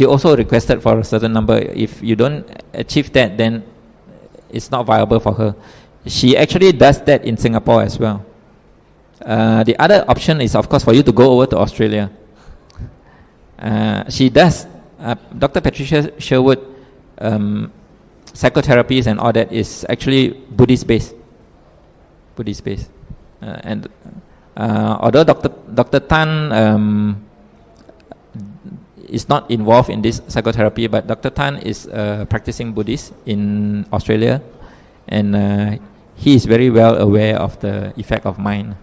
also requested for a certain number. If you don't achieve that, then it's not viable for her. She actually does that in Singapore as well. The other option is, of course, for you to go over to Australia. She does. Dr. Patricia Sherwood, psychotherapies and all that is actually Buddhist based. And although Dr. Tan is not involved in this psychotherapy, but Dr. Tan is practicing Buddhist in Australia, and he is very well aware of the effect of mind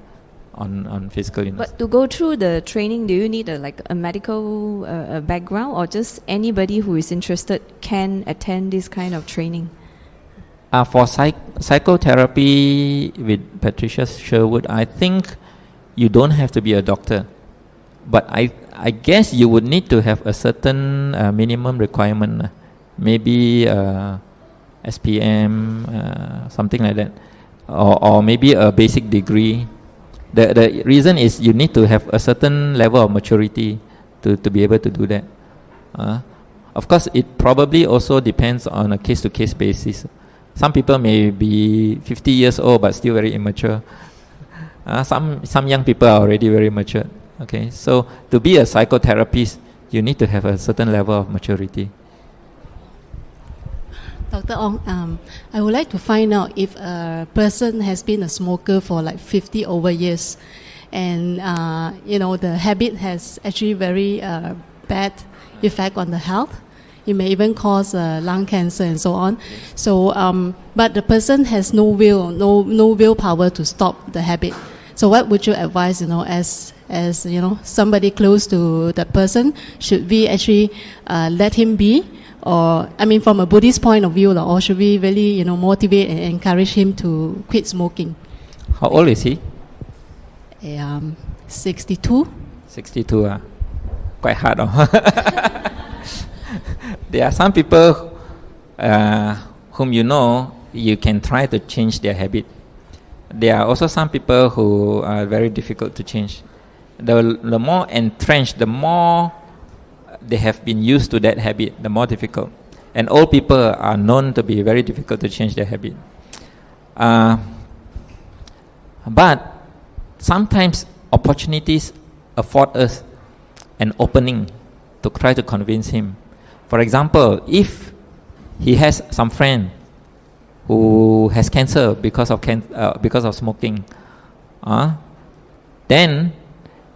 on physical illness. But to go through the training, do you need a medical background, or just anybody who is interested can attend this kind of training? For psychotherapy with Patricia Sherwood, I think you don't have to be a doctor, but I guess you would need to have a certain minimum requirement, maybe SPM, something like that, or maybe a basic degree. The reason is you need to have a certain level of maturity to be able to do that. Of course, it probably also depends on a case-to-case basis. Some people may be 50 years old but still very immature. Some young people are already very mature. Okay, so to be a psychotherapist, you need to have a certain level of maturity. Dr. Ong, I would like to find out if a person has been a smoker for like 50 over years, and the habit has actually very bad effect on the health. It may even cause lung cancer and so on. So, but the person has no willpower to stop the habit. So, what would you advise? As somebody close to that person, should we actually let him be? Or, from a Buddhist point of view, or should we really, motivate and encourage him to quit smoking? How old is he? 62. 62, quite hard. There are some people whom you can try to change their habit. There are also some people who are very difficult to change. The more entrenched, the more they have been used to that habit, the more difficult. And old people are known to be very difficult to change their habit. But sometimes opportunities afford us an opening to try to convince him. For example, if he has some friend who has cancer because of smoking, then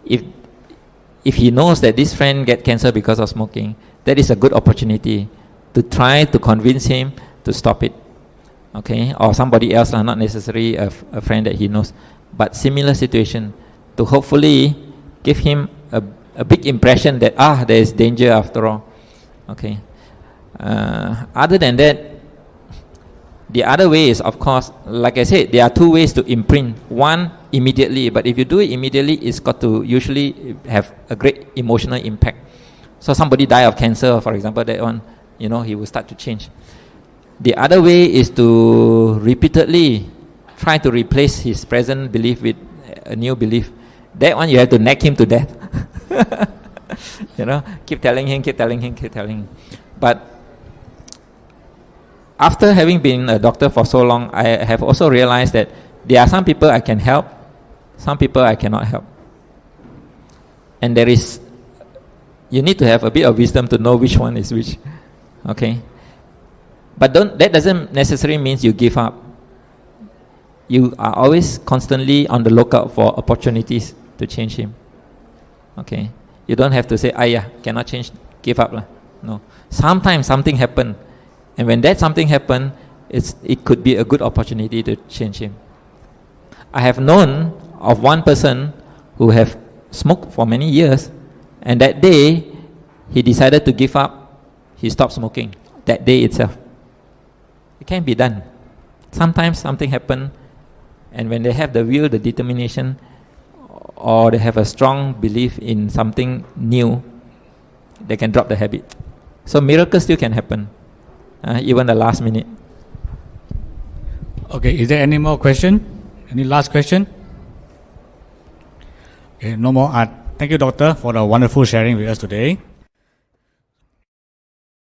if he knows that this friend get cancer because of smoking, that is a good opportunity to try to convince him to stop it. Okay, or somebody else, not necessarily a friend that he knows, but similar situation, to hopefully give him a big impression that there is danger after all. Okay. Other than that, the other way is, of course, like I said, there are two ways to imprint. One, immediately, but if you do it immediately, it's got to usually have a great emotional impact. So somebody die of cancer, for example, that one, he will start to change. The other way is to repeatedly try to replace his present belief with a new belief. That one you have to nag him to death. Keep telling him. But after having been a doctor for so long, I have also realized that there are some people I can help, some people I cannot help. And you need to have a bit of wisdom to know which one is which. Okay? But that doesn't necessarily mean you give up. You are always constantly on the lookout for opportunities to change him. Okay? You don't have to say, cannot change, give up. No. Sometimes something happen. And when that something happen, it could be a good opportunity to change him. I have known of one person who have smoked for many years, and that day he decided to give up. He stopped smoking that day itself. It can be done. Sometimes something happen, and when they have the will, the determination, or they have a strong belief in something new, they can drop the habit. So miracles still can happen, even the last minute. Okay, is there any more question? Any last question? Okay, no more. Thank you, doctor, for the wonderful sharing with us today.